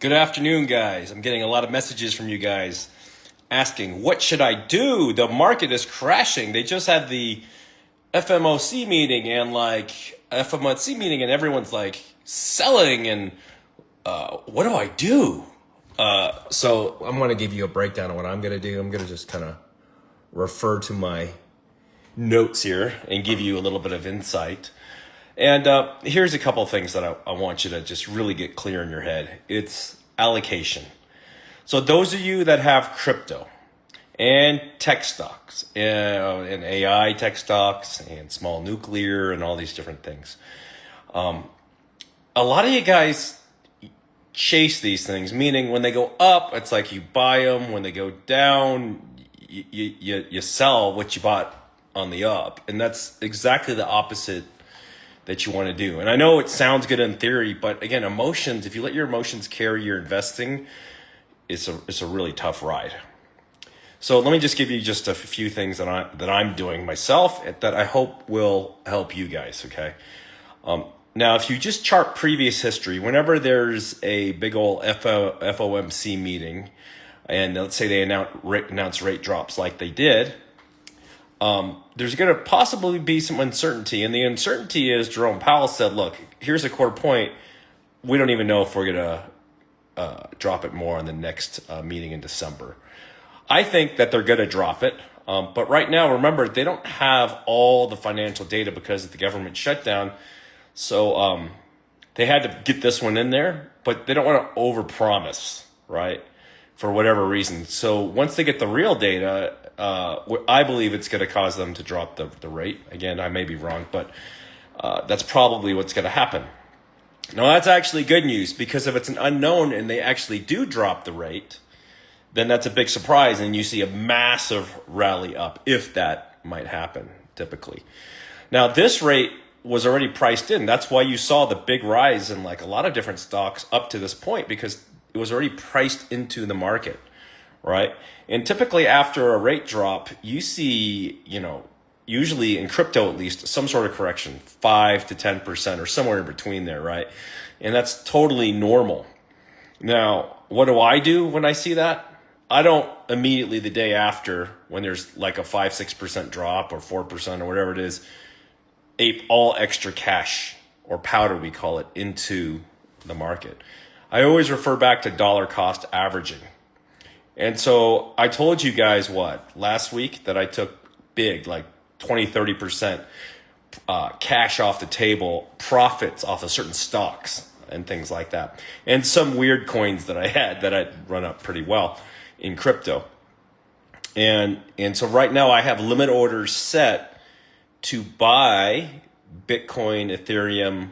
Good afternoon, guys. I'm getting a lot of messages from you guys asking, what should I do? The market is crashing. They just had the FOMC meeting and everyone's like selling and what do I do? So I'm going to give you a breakdown of what I'm going to do. I'm going to just kind of refer to my notes here and give you a little bit of insight. And here's a couple of things that I want you to just really get clear in your head. It's allocation. So those of you that have crypto and tech stocks and AI tech stocks and small nuclear and all these different things, a lot of you guys chase these things, meaning when they go up, it's like you buy them. When they go down, you sell what you bought on the up. And that's exactly the opposite that you want to do. And I know it sounds good in theory, but again, emotions, if you let your emotions carry your investing, it's a really tough ride. So let me just give you just a few things that I'm doing myself that I hope will help you guys, okay? Now, if you just chart previous history, whenever there's a big old FOMC meeting, and let's say they announce rate drops like they did, there's going to possibly be some uncertainty. And the uncertainty is Jerome Powell said, look, here's a quarter point. We don't even know if we're going to drop it more on the next meeting in December. I think that they're going to drop it. But right now, remember, they don't have all the financial data because of the government shutdown. So they had to get this one in there, but they don't want to overpromise, right? For whatever reason. So once they get the real data, I believe it's going to cause them to drop the rate. Again, I may be wrong, but that's probably what's going to happen. Now, that's actually good news, because if it's an unknown and they actually do drop the rate, then that's a big surprise and you see a massive rally up, if that might happen, typically. Now, this rate was already priced in. That's why you saw the big rise in like a lot of different stocks up to this point, because it was already priced into the market, right? And typically after a rate drop, you see, usually in crypto at least, some sort of correction, 5 to 10% or somewhere in between there, right? And that's totally normal. Now, what do I do when I see that? I don't immediately the day after, when there's like a 5-6% drop or 4% or whatever it is, ape all extra cash, or powder we call it, into the market. I always refer back to dollar cost averaging. And so I told you guys last week that I took big, like 20-30% cash off the table, profits off of certain stocks and things like that. And some weird coins that I had that I'd run up pretty well in crypto. And so right now I have limit orders set to buy Bitcoin, Ethereum,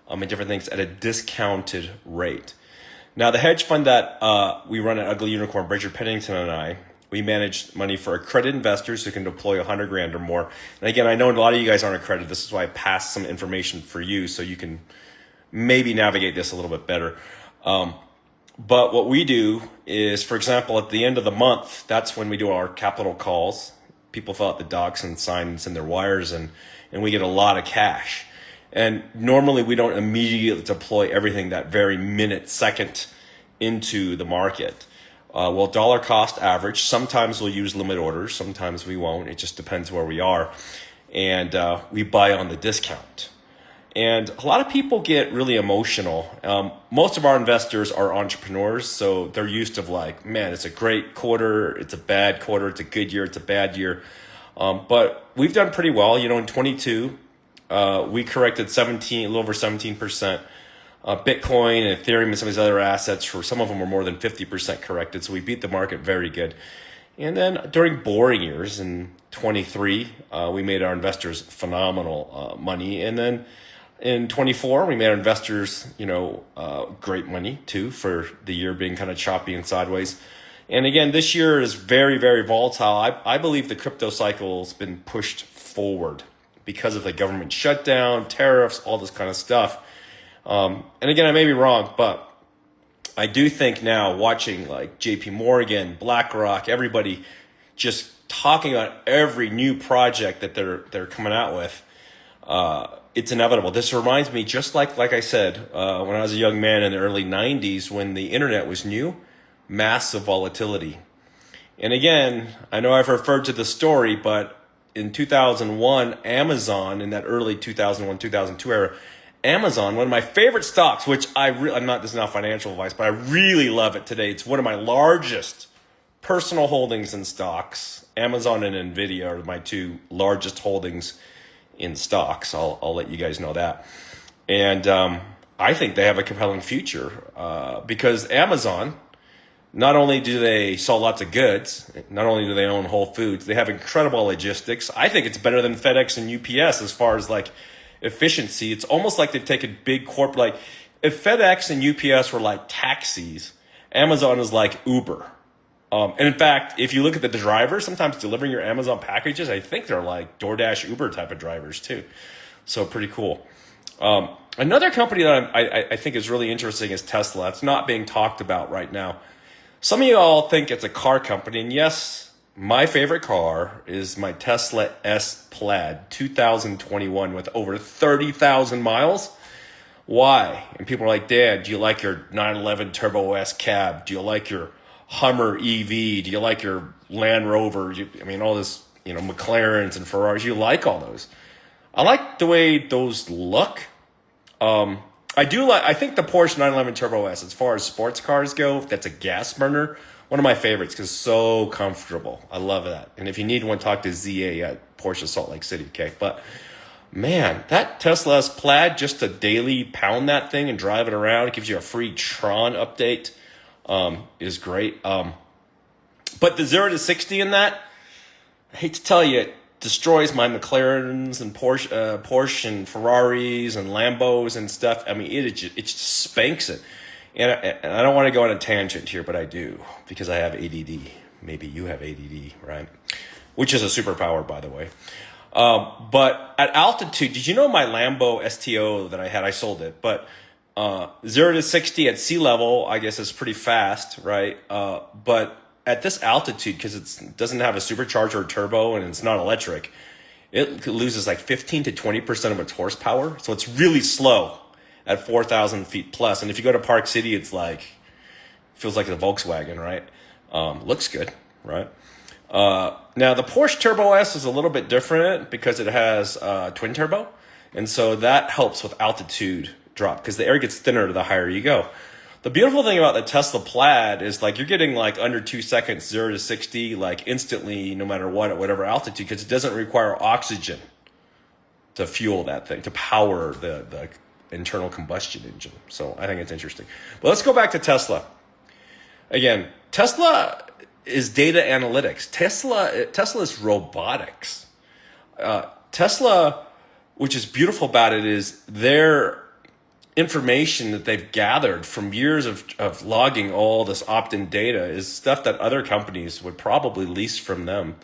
and different things at a discounted rate. Now, the hedge fund that we run at Ugly Unicorn, Bridget Pennington and I, we manage money for accredited investors who can deploy $100,000 or more. And again, I know a lot of you guys aren't accredited. This is why I passed some information for you so you can maybe navigate this a little bit better. But what we do is, for example, at the end of the month, that's when we do our capital calls. People fill out the docs and sign and send their wires, and we get a lot of cash. And normally we don't immediately deploy everything that very second into the market. Well, dollar cost average, sometimes we'll use limit orders, sometimes we won't. It just depends where we are. And we buy on the discount. And a lot of people get really emotional. Most of our investors are entrepreneurs, so they're used to like, man, it's a great quarter, it's a bad quarter, it's a good year, it's a bad year. But we've done pretty well. In 22, we corrected a little over 17%. Bitcoin and Ethereum and some of these other assets, for some of them were more than 50% corrected. So we beat the market very good. And then during boring years in 23, we made our investors phenomenal money. And then in 24, we made our investors, great money too, for the year being kind of choppy and sideways. And again, this year is very, very volatile. I believe the crypto cycle has been pushed forward because of the government shutdown, tariffs, all this kind of stuff. And again, I may be wrong, but I do think now, watching like JP Morgan, BlackRock, everybody just talking about every new project that they're coming out with, it's inevitable. This reminds me, just like I said, when I was a young man in the early '90s, when the internet was new, massive volatility. And again, I know I've referred to the story, but in 2001, Amazon, in that early 2001, 2002 era, Amazon, one of my favorite stocks, which I'm not, this is not financial advice, but I really love it today. It's one of my largest personal holdings in stocks. Amazon and Nvidia are my two largest holdings in stocks. I'll let you guys know that. And I think they have a compelling future because Amazon, not only do they sell lots of goods, not only do they own Whole Foods, they have incredible logistics. I think it's better than FedEx and UPS as far as like efficiency. It's almost like they've taken big corporate, like if FedEx and UPS were like taxis, Amazon is like Uber. And in fact, if you look at the drivers, sometimes delivering your Amazon packages, I think they're like DoorDash, Uber type of drivers too. So pretty cool. Another company that I think is really interesting is Tesla. It's not being talked about right now. Some of you all think it's a car company, and yes, my favorite car is my Tesla S Plaid 2021 with over 30,000 miles. Why? And people are like, Dad, do you like your 911 Turbo S cab? Do you like your Hummer EV? Do you like your Land Rover? All this, McLarens and Ferraris. You like all those. I like the way those look. I think the Porsche 911 Turbo S, as far as sports cars go, that's a gas burner, one of my favorites because it's so comfortable. I love that. And if you need one, talk to ZA at Porsche Salt Lake City, okay? But man, that Tesla S Plaid, just to daily pound that thing and drive it around, it gives you a free Tron update, is great. But the 0 to 60 in that, I hate to tell you, it destroys my McLarens and Porsche and Ferraris and Lambos and stuff. It just spanks it. And I don't want to go on a tangent here, but I do because I have ADD. Maybe you have ADD, right? Which is a superpower, by the way. But at altitude, did you know my Lambo STO that I had? I sold it, but 0 to 60 at sea level, I guess, is pretty fast, right? But at this altitude, because it doesn't have a supercharger or turbo and it's not electric, it loses like 15 to 20% of its horsepower. So it's really slow at 4,000 feet plus. And if you go to Park City, it's like, feels like a Volkswagen, right? Looks good, right? Now the Porsche Turbo S is a little bit different because it has twin turbo. And so that helps with altitude drop because the air gets thinner the higher you go. The beautiful thing about the Tesla Plaid is like you're getting like under 2 seconds, 0 to 60, like instantly, no matter what, at whatever altitude, because it doesn't require oxygen to fuel that thing, to power the internal combustion engine. So I think it's interesting. But let's go back to Tesla. Again, Tesla is data analytics. Tesla is robotics. Tesla, which is beautiful about it, is their information that they've gathered from years of logging all this opt-in data is stuff that other companies would probably lease from them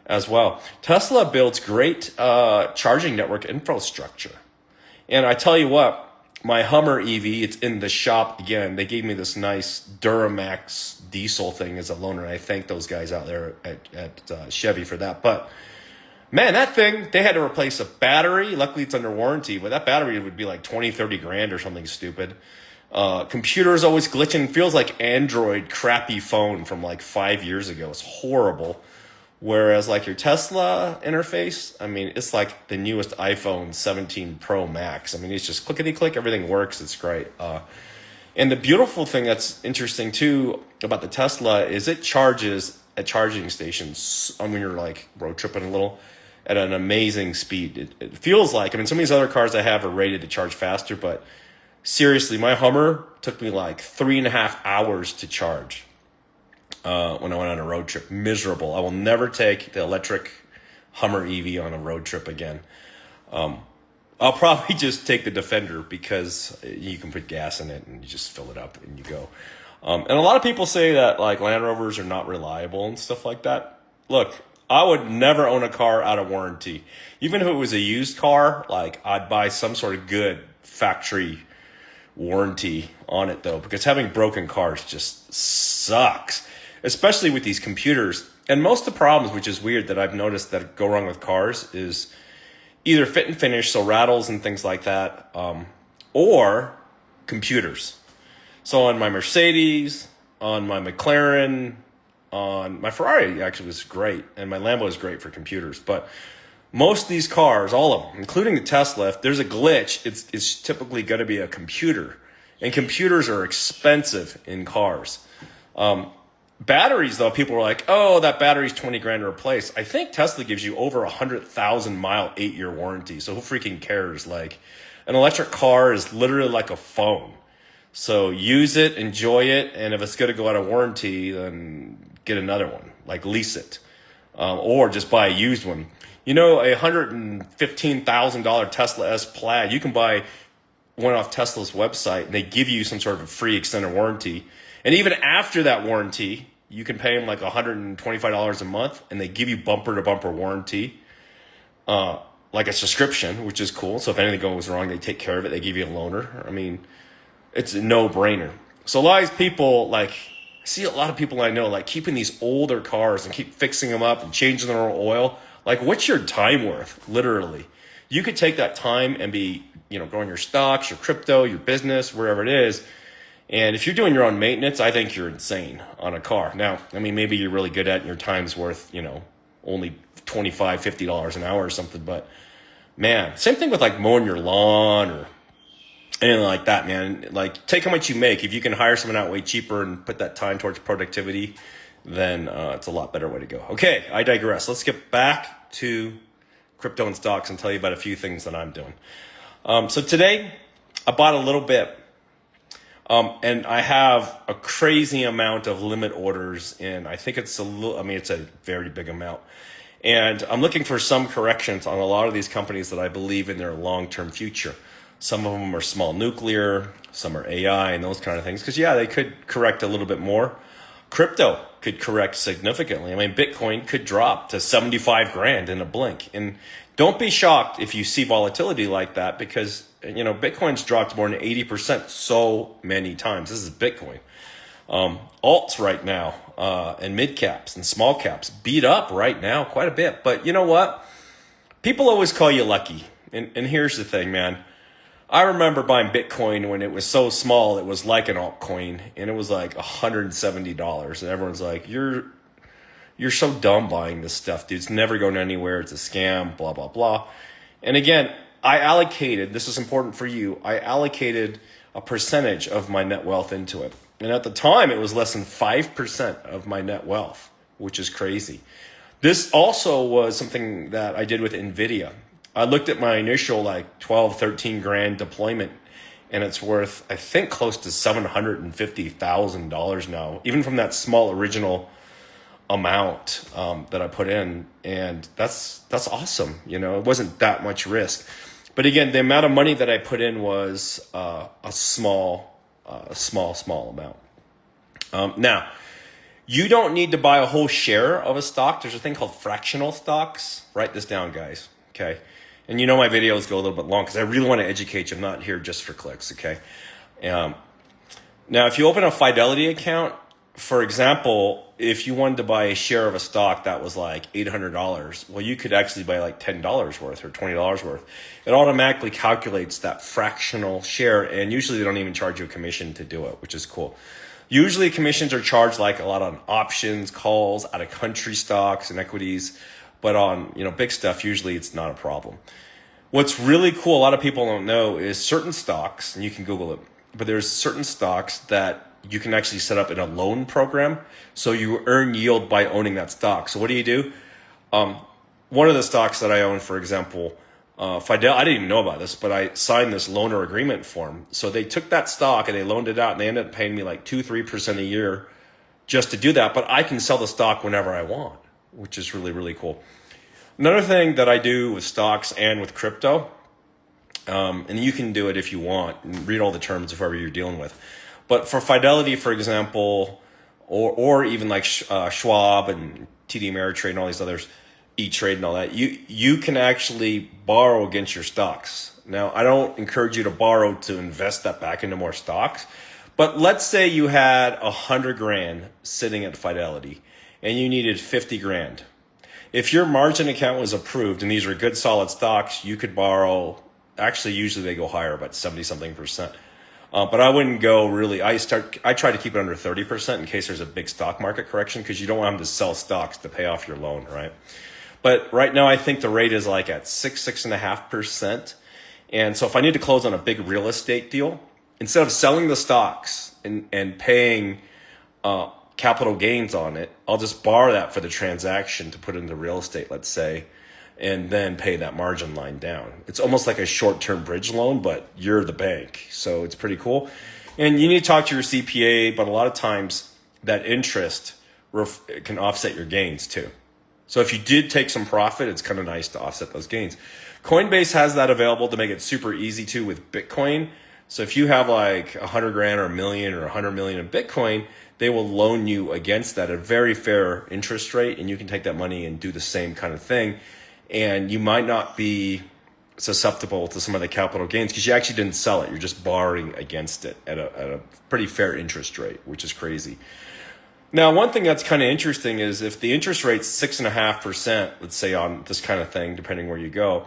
as well. Tesla builds great charging network infrastructure. And I tell you what, my Hummer EV, it's in the shop again. They gave me this nice Duramax diesel thing as a loaner. And I thank those guys out there at Chevy for that. But man, that thing, they had to replace a battery. Luckily, it's under warranty, but that battery would be like 20, 30 grand or something stupid. Computer is always glitching. Feels like Android crappy phone from like 5 years ago. It's horrible. Whereas like your Tesla interface, it's like the newest iPhone 17 Pro Max. It's just clickety-click. Everything works. It's great. And the beautiful thing that's interesting too about the Tesla is it charges at charging stations when you're like road tripping a little at an amazing speed. It feels like, some of these other cars I have are rated to charge faster, but seriously, my Hummer took me like 3.5 hours to charge when I went on a road trip. Miserable. I will never take the electric Hummer EV on a road trip again. I'll probably just take the Defender because you can put gas in it and you just fill it up and you go. And a lot of people say that like Land Rovers are not reliable and stuff like that. Look, I would never own a car out of warranty. Even if it was a used car, like I'd buy some sort of good factory warranty on it though, because having broken cars just sucks, especially with these computers. And most of the problems, which is weird that I've noticed that go wrong with cars is either fit and finish, so rattles and things like that, or computers. So on my Mercedes, on my McLaren, on my Ferrari actually was great, and my Lambo is great for computers. But most of these cars, all of them, including the Tesla, if there's a glitch, it's typically going to be a computer. And computers are expensive in cars. Batteries, though, people are like, oh, that battery's 20 grand to replace. I think Tesla gives you over 100,000 mile 8-year warranty. So who freaking cares? Like, an electric car is literally like a phone. So use it, enjoy it, and if it's going to go out of warranty, then get another one, like lease it, or just buy a used one. You know, a $115,000 Tesla S Plaid, you can buy one off Tesla's website, and they give you some sort of a free extended warranty. And even after that warranty, you can pay them like $125 a month, and they give you bumper-to-bumper warranty, like a subscription, which is cool. So if anything goes wrong, they take care of it. They give you a loaner. I mean, it's a no-brainer. So a lot of people, like, I see a lot of people I know, like, keeping these older cars and keep fixing them up and changing their oil. Like, what's your time worth, literally? You could take that time and be, growing your stocks, your crypto, your business, wherever it is. And if you're doing your own maintenance, I think you're insane on a car. Now, I mean, maybe you're really good at it and your time's worth, only $25, $50 an hour or something. But, man, same thing with, like, mowing your lawn or anything like that, man. Like, take how much you make. If you can hire someone out way cheaper and put that time towards productivity, then it's a lot better way to go. Okay, I digress. Let's get back to crypto and stocks and tell you about a few things that I'm doing. So today, I bought a little bit. And I have a crazy amount of limit orders, and I think it's it's a very big amount. And I'm looking for some corrections on a lot of these companies that I believe in their long-term future. Some of them are small nuclear, some are AI and those kind of things. Because, they could correct a little bit more. Crypto could correct significantly. I mean, Bitcoin could drop to 75 grand in a blink. And don't be shocked if you see volatility like that, because Bitcoin's dropped more than 80% so many times. This is Bitcoin. Alts right now, and mid caps and small caps beat up right now quite a bit. But you know what? People always call you lucky. And here's the thing, man. I remember buying Bitcoin when it was so small, it was like an altcoin, and it was like $170. And everyone's like, you're so dumb buying this stuff, dude. It's never going anywhere. It's a scam, blah, blah, blah. And again, I allocated, this is important for you, I allocated a percentage of my net wealth into it. And at the time, it was less than 5% of my net wealth, which is crazy. This also was something that I did with NVIDIA. I looked at my initial 12, 13 grand deployment, and it's worth, I think, close to $750,000 now, even from that small original amount that I put in. And that's awesome. It wasn't that much risk. But again, the amount of money that I put in was a small amount. Now, you don't need to buy a whole share of a stock. There's a thing called fractional stocks. Write this down, guys. Okay. And my videos go a little bit long because I really want to educate you. I'm not here just for clicks, okay? Now, if you open a Fidelity account, for example, if you wanted to buy a share of a stock that was like $800, well, you could actually buy like $10 worth or $20 worth. It automatically calculates that fractional share, and usually they don't even charge you a commission to do it, which is cool. Usually commissions are charged like a lot on options, calls, out of country stocks and equities. But on, big stuff, usually it's not a problem. What's really cool, a lot of people don't know, is certain stocks, and you can Google it, but there's certain stocks that you can actually set up in a loan program. So you earn yield by owning that stock. So what do? One of the stocks that I own, for example, Fidel, I didn't even know about this, but I signed this loaner agreement form. So they took that stock and they loaned it out, and they ended up paying me like 2-3% a year just to do that. But I can sell the stock whenever I want, which is really, really cool. Another thing that I do with stocks and with crypto, and you can do it if you want, and read all the terms of whoever you're dealing with. But for Fidelity, for example, or even like Schwab and TD Ameritrade and all these others, E-Trade and all that, you can actually borrow against your stocks. Now, I don't encourage you to borrow to invest that back into more stocks, but let's say you had 100 grand sitting at Fidelity and you needed 50 grand. if your margin account was approved and these were good solid stocks, you could borrow, actually usually they go higher, about 70 something percent. But I wouldn't go really, I try to keep it under 30% in case there's a big stock market correction, because you don't want them to sell stocks to pay off your loan, right? But right now I think the rate is like at 6.5%. And so if I need to close on a big real estate deal, instead of selling the stocks and paying capital gains on it, I'll just borrow that for the transaction to put into real estate, let's say, and then pay that margin line down. It's almost like a short-term bridge loan, but you're the bank. So it's pretty cool. And you need to talk to your CPA, but a lot of times that interest can offset your gains too. So if you did take some profit, it's kind of nice to offset those gains. Coinbase has that available to make it super easy too with Bitcoin. So if you have like 100 grand or a million or 100 million in Bitcoin, they will loan you against that at a very fair interest rate, and you can take that money and do the same kind of thing. And you might not be susceptible to some of the capital gains because you actually didn't sell it. You're just borrowing against it at a pretty fair interest rate, which is crazy. Now, one thing that's kind of interesting is if the interest rate's 6.5%, let's say on this kind of thing, depending where you go,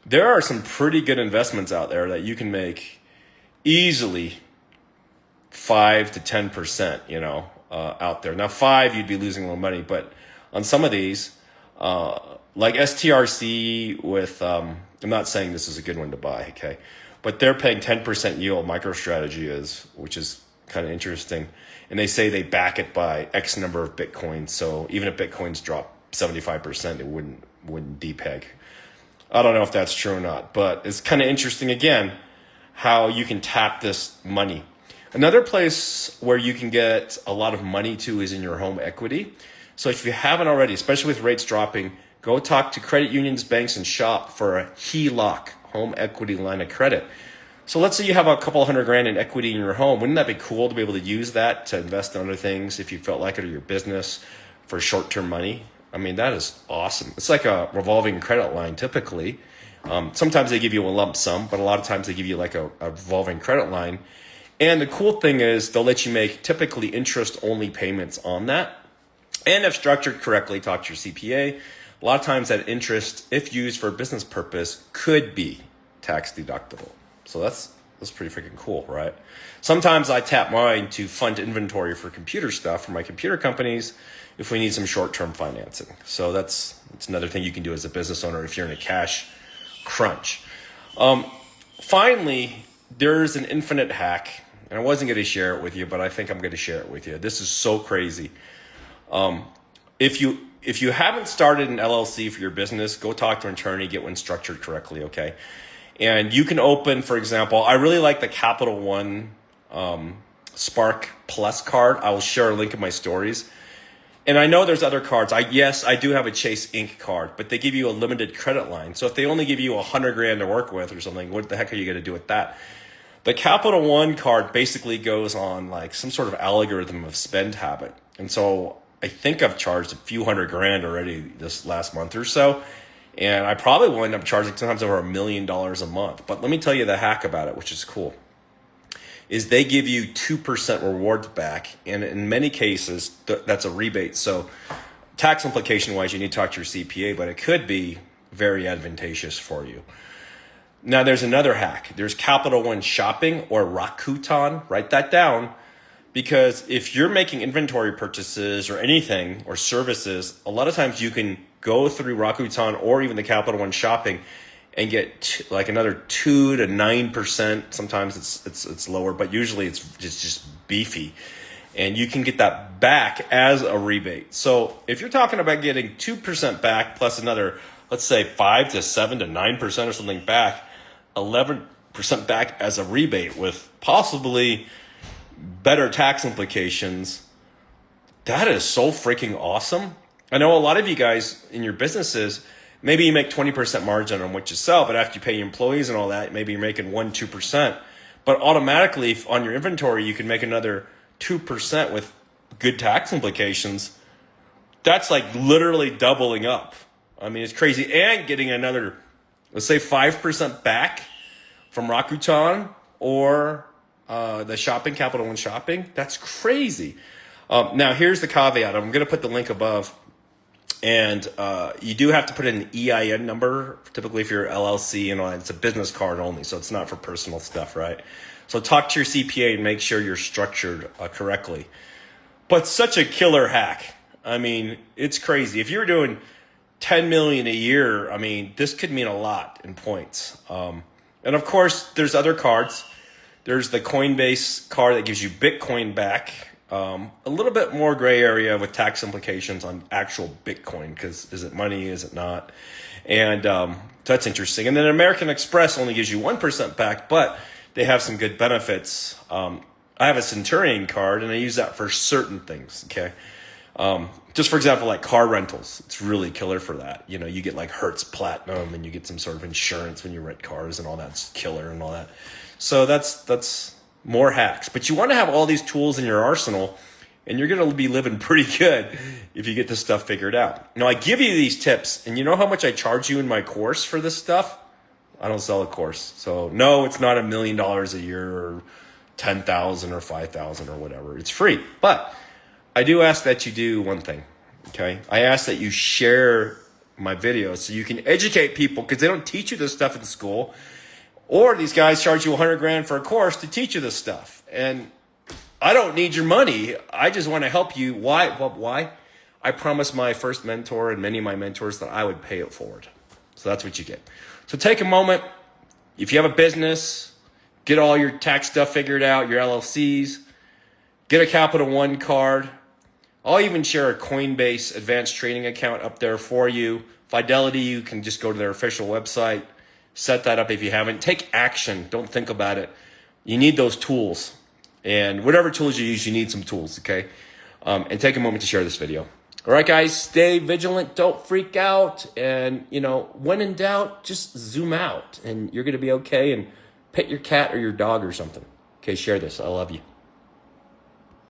there are some pretty good investments out there that you can make easily 5 to 10%, out there. Now, 5, you'd be losing a little money, but on some of these, like STRC with, I'm not saying this is a good one to buy, okay? But they're paying 10% yield, MicroStrategy is, which is kind of interesting. And they say they back it by X number of Bitcoins. So even if Bitcoins drop 75%, it wouldn't depeg. I don't know if that's true or not, but it's kind of interesting, again, how you can tap this money. Another place where you can get a lot of money to is in your home equity. So if you haven't already, especially with rates dropping, go talk to credit unions, banks, and shop for a HELOC, home equity line of credit. So let's say you have a couple $100 grand in equity in your home. Wouldn't that be cool to be able to use that to invest in other things if you felt like it, or your business, for short-term money? I mean, that is awesome. It's like a revolving credit line typically. Sometimes they give you a lump sum, but a lot of times they give you like a revolving credit line. And the cool thing is they'll let you make typically interest-only payments on that. And if structured correctly, talk to your CPA. A lot of times that interest, if used for a business purpose, could be tax deductible. So that's pretty freaking cool, right? Sometimes I tap mine to fund inventory for computer stuff for my computer companies if we need some short-term financing. So that's another thing you can do as a business owner if you're in a cash crunch. Finally, there's an infinite hack, and I wasn't going to share it with you, but I think I'm going to share it with you. This is so crazy. If you haven't started an LLC for your business, go talk to an attorney, get one structured correctly, okay? And you can open, for example, I really like the Capital One Spark Plus card. I will share a link in my stories. And I know there's other cards. Yes, I do have a Chase Inc. card, but they give you a limited credit line. So if they only give you 100 grand to work with or something, what the heck are you going to do with that? The Capital One card basically goes on like some sort of algorithm of spend habit. And so I think I've charged a few $100 grand already this last month or so. And I probably will end up charging sometimes over $1 million a month. But let me tell you the hack about it, which is cool, is they give you 2% rewards back. And in many cases, that's a rebate. So tax implication wise, you need to talk to your CPA, but it could be very advantageous for you. Now there's another hack. There's Capital One Shopping, or Rakuten. Write that down. Because if you're making inventory purchases or anything or services, a lot of times you can go through Rakuten or even the Capital One Shopping and get like another 2 to 9%. Sometimes it's lower, but usually it's just beefy. And you can get that back as a rebate. So if you're talking about getting 2% back plus another, let's say 5 to 7 to 9% or something back, 11% back as a rebate with possibly better tax implications, that is so freaking awesome. I know a lot of you guys in your businesses, maybe you make 20% margin on what you sell, but after you pay your employees and all that, maybe you're making 2%. But automatically on your inventory, you can make another 2% with good tax implications. That's like literally doubling up. I mean, it's crazy. And getting another, let's say 5% back from Rakuten or the shopping, Capital One Shopping. That's crazy. Now, here's the caveat. I'm going to put the link above. And you do have to put in an EIN number, typically if you're LLC and all that. It's a business card only, so it's not for personal stuff, right? So talk to your CPA and make sure you're structured correctly. But such a killer hack. I mean, it's crazy. If you're doing 10 million a year, I mean, this could mean a lot in points. And of course, there's other cards. There's the Coinbase card that gives you Bitcoin back. A little bit more gray area with tax implications on actual Bitcoin, because is it money, is it not? And so that's interesting. And then American Express only gives you 1% back, but they have some good benefits. I have a Centurion card, and I use that for certain things, okay? Just for example, like car rentals, it's really killer for that. You know, you get like Hertz Platinum, and you get some sort of insurance when you rent cars, and all that's killer and all that. So that's more hacks. But you want to have all these tools in your arsenal, and you're going to be living pretty good if you get this stuff figured out. Now, I give you these tips, and you know how much I charge you in my course for this stuff? I don't sell a course. So no, it's not $1 million a year or 10,000 or 5,000 or whatever. It's free. But I do ask that you do one thing, okay? I ask that you share my videos so you can educate people, because they don't teach you this stuff in school. Or these guys charge you $100,000 for a course to teach you this stuff. And I don't need your money. I just want to help you. Why? Well, why? I promised my first mentor and many of my mentors that I would pay it forward. So that's what you get. So take a moment. If you have a business, get all your tax stuff figured out, your LLCs, get a Capital One card. I'll even share a Coinbase advanced trading account up there for you. Fidelity, you can just go to their official website, set that up if you haven't. Take action. Don't think about it. You need those tools. And whatever tools you use, you need some tools, okay? And take a moment to share this video. All right, guys, stay vigilant. Don't freak out. And, you know, when in doubt, just zoom out. And you're going to be okay. And pet your cat or your dog or something. Okay, share this. I love you.